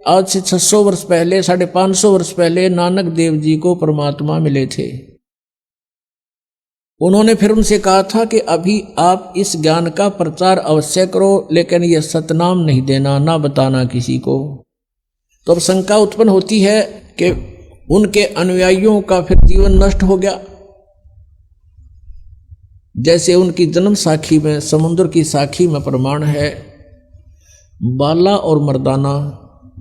आज से 600 वर्ष पहले, 550 वर्ष पहले नानक देव जी को परमात्मा मिले थे। उन्होंने फिर उनसे कहा था कि अभी आप इस ज्ञान का प्रचार अवश्य करो, लेकिन यह सतनाम नहीं देना, ना बताना किसी को। तो अब शंका उत्पन्न होती है कि उनके अनुयायियों का फिर जीवन नष्ट हो गया। जैसे उनकी जन्म साखी में, समुद्र की साखी में प्रमाण है, बाला और मर्दाना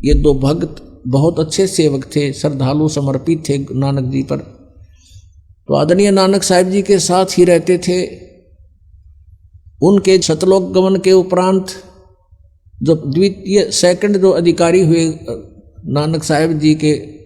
ये दो भक्त बहुत अच्छे सेवक थे, श्रद्धालु समर्पित थे नानक जी पर। तो आदरणीय नानक साहिब जी के साथ ही रहते थे। उनके सतलोक गमन के उपरांत जो द्वितीय सेकंड जो अधिकारी हुए नानक साहिब जी के,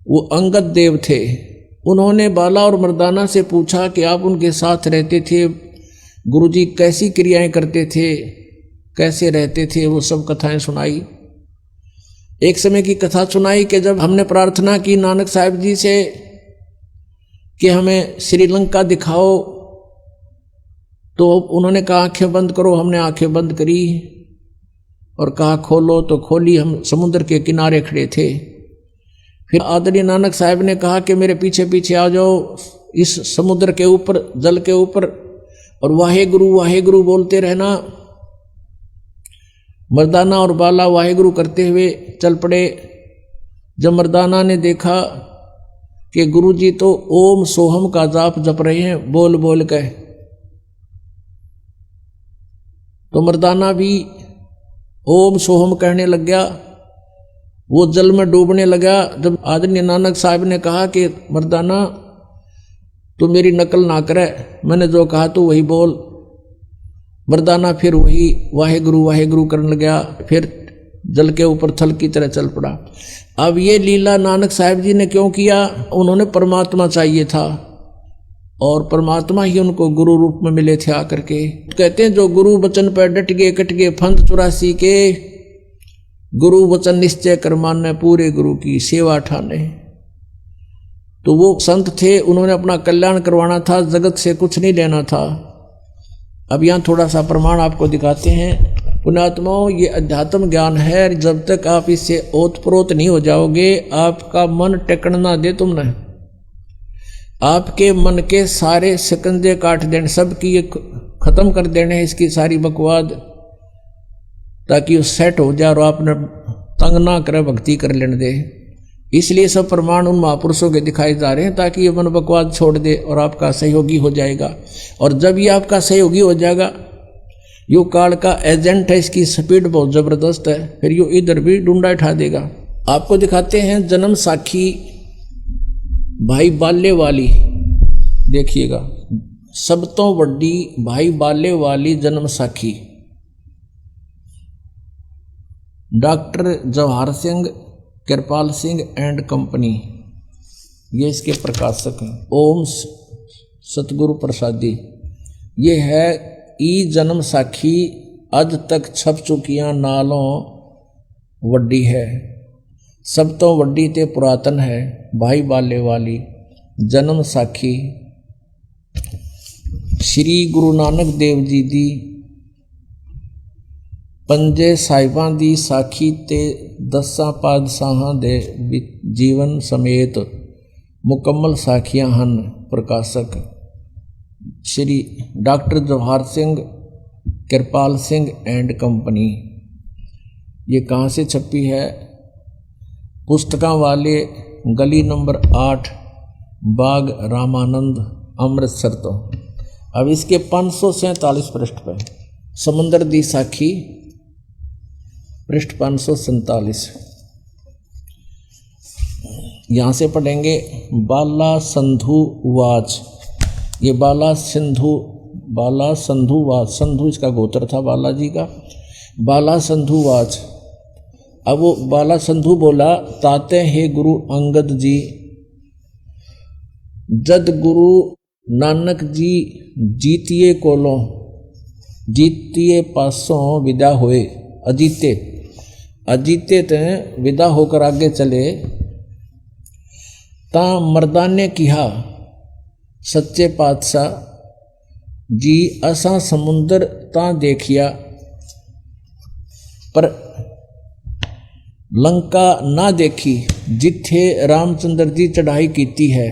वो अंगद देव थे। उन्होंने बाला और मर्दाना से पूछा कि आप उनके साथ रहते थे, गुरुजी कैसी क्रियाएं करते थे, कैसे रहते थे, वो सब कथाएं सुनाई। एक समय की कथा सुनाई कि जब हमने प्रार्थना की नानक साहिब जी से कि हमें श्रीलंका दिखाओ, तो उन्होंने कहा आंखें बंद करो। हमने आंखें बंद करी और कहा खोलो, तो खोली। हम समुद्र के किनारे खड़े थे। फिर आदरणीय नानक साहिब ने कहा कि मेरे पीछे पीछे आ जाओ, इस समुद्र के ऊपर, जल के ऊपर, और वाहे गुरु बोलते रहना। मर्दाना और बाला वाहे गुरु करते हुए चल पड़े। जब मर्दाना ने देखा कि गुरुजी तो ओम सोहम का जाप जप रहे हैं बोल बोल के, तो मर्दाना भी ओम सोहम कहने लग गया। वो जल में डूबने लगा। जब आदरणीय नानक साहब ने कहा कि मर्दाना तू मेरी नकल ना करे, मैंने जो कहा तू वही बोल, मर्दाना फिर वही वाहे गुरु करने लगा। फिर जल के ऊपर थल की तरह चल पड़ा। अब ये लीला नानक साहिब जी ने क्यों किया? उन्होंने परमात्मा चाहिए था और परमात्मा ही उनको गुरु रूप में मिले थे आकर के। कहते हैं जो गुरु वचन पर डट गए कट गए फंद 84 के, गुरु वचन निश्चय कर माने पूरे गुरु की सेवा ठाने। तो वो संत थे, उन्होंने अपना कल्याण करवाना था, जगत से कुछ नहीं लेना था। अब यहाँ थोड़ा सा प्रमाण आपको दिखाते हैं। पुण्यात्माओं, ये अध्यात्म ज्ञान है, जब तक आप इससे ओतप्रोत नहीं हो जाओगे, आपका मन टेकन ना दे तुमने, आपके मन के सारे शिकंजे काट देने, सबकी ये खत्म कर देने इसकी सारी बकवाद, ताकि वो सेट हो जाए और आपने तंग ना करे, भक्ति कर लेने दे। इसलिए सब प्रमाण उन महापुरुषों के दिखाए जा रहे हैं ताकि ये मन बकवाद छोड़ दे और आपका सहयोगी हो जाएगा। और जब ये आपका सहयोगी हो जाएगा, यो काल का एजेंट है, इसकी स्पीड बहुत जबरदस्त है, फिर यो इधर भी डूंडा उठा देगा। आपको दिखाते हैं जन्म साखी भाई बाले वाली, देखिएगा, सब तो बड़ी भाई बाले वाली जन्म साखी। Doctor Jawahar Singh, Kirpal Singh and company, ये इसके प्रकाशक हैं। ओम सतगुरु प्रसादी, ये है ई जन्म साखी, अज तक छप चुकियां नालों वड्डी है, सब तो वड्डी ते पुरातन है, भाई बाले वाली जन्म साखी। श्री गुरु नानक देव जी दी पंजे साहिबां दी साखी ते 10 पातशाहां दे जीवन समेत मुकम्मल साखियां हन। प्रकाशक Shri doctor Jawahar Singh, Kirpal Singh and company. ये कहाँ से छपी है? पुस्तकां वाले, गली नंबर 8, बाग रामानंद, अमृतसर। तो अब इसके 547 पृष्ठ पर समंदर दी साखी, पृष्ठ 547। यहाँ से पढ़ेंगे। बाला संधु वाच, ये बाला संधु वाच, संधु इसका गोत्र था बालाजी का, बाला संधु वाच। अब वो बाला संधु बोला, ताते हे गुरु अंगद जी, जद गुरु नानक जी जीतिए कोलों, जीतिए पासों विदा होए, अजीते ते विदा होकर आगे चले, ता मर्दान ने कहा, सच्चे पातशाह जी असा समुंदर ता देखिया, पर लंका ना देखी जिथे रामचंद्र जी चढ़ाई कीती है,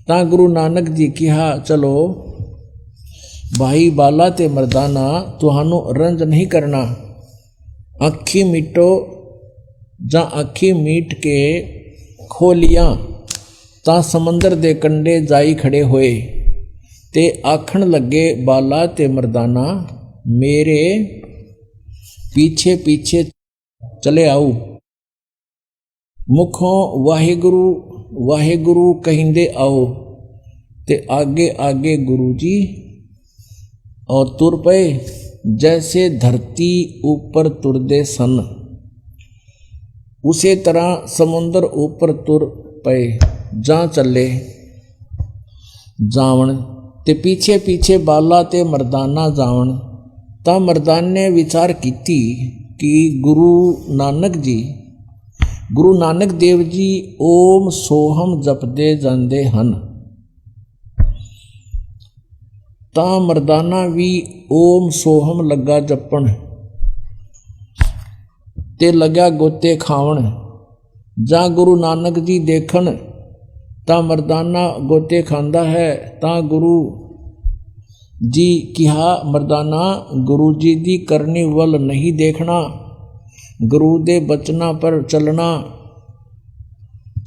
ता गुरु नानक जी कहा चलो भाई बाला ते मर्दाना तुहानू रंज नहीं करना, अखी मीटो जा अखी मीट के खोलियां ता समंदर दे कंडे जाई खड़े होए, ते आखण लगे बाला ते मर्दाना मेरे पीछे पीछे चले आओ। मुखों वाहेगुरु वाहेगुरु कहिंदे आओ, ते आगे आगे गुरु जी और तुर पे जैसे धरती ऊपर तुरदे सन, उसे तरह समुंदर ऊपर तुर पे जा चले जावण, ते पीछे पीछे बाला ते मर्दाना जावण। ता मर्दान ने विचार कीती कि गुरु नानक देव जी ओम सोहम जपदे जांदे हन, ता मर्दाना भी ओम सोहम लगा जपण, ते लगा गोते खावण। जा गुरु नानक जी देखण ता मर्दाना गोते खांदा है, ता गुरु जी कहा मर्दाना गुरु जी दी करनी वल नहीं देखना, गुरु दे बचना पर चलना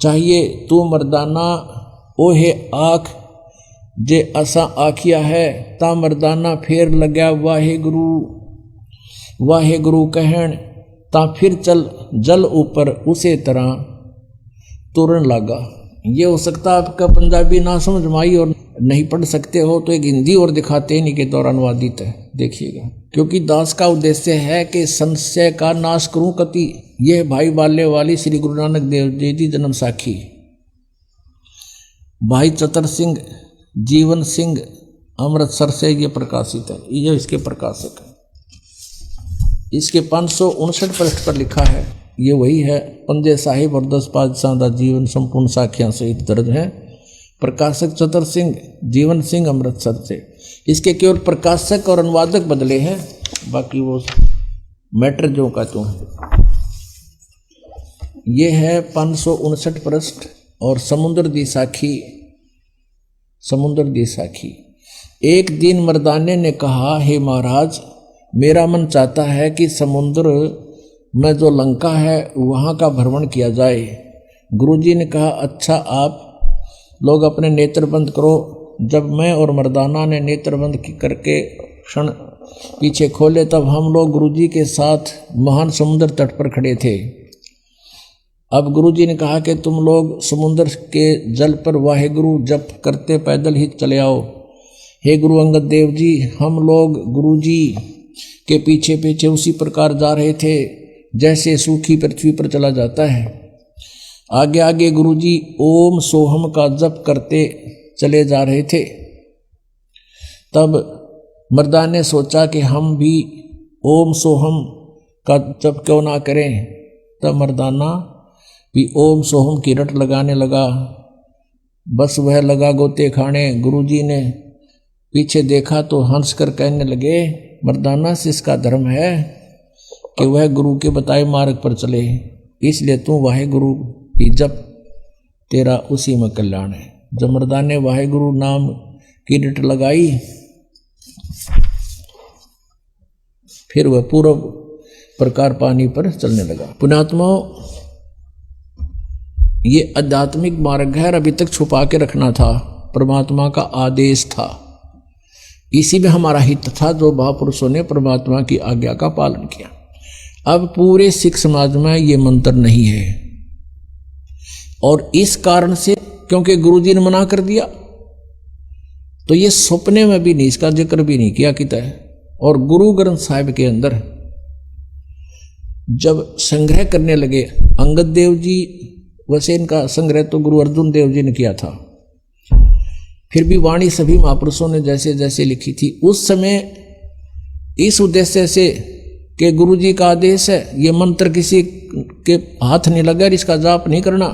चाहिए। तू मर्दाना ओहे आख जे असा आखिया है, ता मर्दाना फिर लग्या वाहेगुरु वाहेगुरु कहण, ता फिर चल जल ऊपर उसे तरह तुरन लगा। ये हो सकता आपका पंजाबी ना समझ में आई और नहीं पढ़ सकते हो तो एक हिंदी और दिखाते हैं के दौरान अनुवादित है, देखिएगा। क्योंकि दास का उद्देश्य है कि संशय का नाश करूं कति। यह भाई बाले वाली श्री गुरु नानक देव जी की जन्म साखी। भाई चतर सिंह जीवन सिंह अमृतसर से ये प्रकाशित है, ये इसके प्रकाशक है। इसके 559 पृष्ठ पर लिखा है, ये वही है। पंजे साहिब और 10 पातशाह का जीवन संपूर्ण साखियां सहित दर्ज है। प्रकाशक चतर सिंह जीवन सिंह अमृतसर से। इसके केवल प्रकाशक और अनुवादक बदले हैं, बाकी वो मैटर जो का तो है। ये है 559 पृष्ठ और समुद्र दी साखी। समुद्र दी साखी। एक दिन मर्दाने ने कहा, हे महाराज मेरा मन चाहता है कि समुद्र में जो लंका है वहाँ का भ्रमण किया जाए। गुरुजी ने कहा, अच्छा आप लोग अपने नेत्र बंद करो। जब मैं और मर्दाना ने नेत्र बंद करके क्षण पीछे खोले, तब हम लोग गुरुजी के साथ महान समुद्र तट पर खड़े थे। अब गुरुजी ने कहा कि तुम लोग समुद्र के जल पर वाहेगुरु जप करते पैदल ही चले आओ। हे गुरु अंगद देव जी, हम लोग गुरुजी के पीछे पीछे उसी प्रकार जा रहे थे जैसे सूखी पृथ्वी पर चला जाता है। आगे आगे गुरुजी ओम सोहम का जप करते चले जा रहे थे। तब मर्दान ने सोचा कि हम भी ओम सोहम का जप क्यों ना करें। तब मर्दाना भी ओम सोहम की रट लगाने लगा। बस वह लगा गोते खाने। गुरुजी ने पीछे देखा तो हंस कर कहने लगे, मर्दाना से इसका धर्म है कि वह गुरु के बताए मार्ग पर चले, इसलिए तू वाहेगुरु की जप, तेरा उसी में कल्याण है। जब मर्दान ने वाहेगुरु नाम की रट लगाई, फिर वह पूर्व प्रकार पानी पर चलने लगा। पुण्यात्माओं, ये आध्यात्मिक मार्ग है और अभी तक छुपा के रखना था, परमात्मा का आदेश था। इसी में हमारा हित था जो महापुरुषों ने परमात्मा की आज्ञा का पालन किया। अब पूरे सिख समाज में ये मंत्र नहीं है, और इस कारण से क्योंकि गुरुजी ने मना कर दिया, तो ये सपने में भी नहीं, इसका जिक्र भी नहीं किया किता है। और गुरु ग्रंथ साहिब के अंदर जब संग्रह करने लगे अंगद देव जी, वैसे इनका संग्रह तो गुरु अर्जुन देव जी ने किया था, फिर भी वाणी सभी महापुरुषों ने जैसे जैसे लिखी थी उस समय इस उद्देश्य से कि गुरु जी का आदेश है, ये मंत्र किसी के हाथ नहीं लगा, इसका जाप नहीं करना,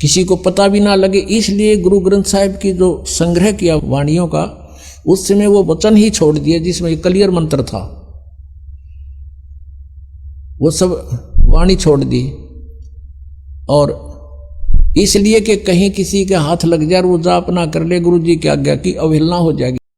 किसी को पता भी ना लगे, इसलिए गुरु ग्रंथ साहिब की जो संग्रह किया वाणियों का, उस समय वो वचन ही छोड़ दिए जिसमें क्लियर मंत्र था। वो सब वाणी छोड़ दी, और इसलिए कि कहीं किसी के हाथ लग जाए और वो जाप ना कर ले, गुरु जी की आज्ञा की अवहेलना हो जाएगी।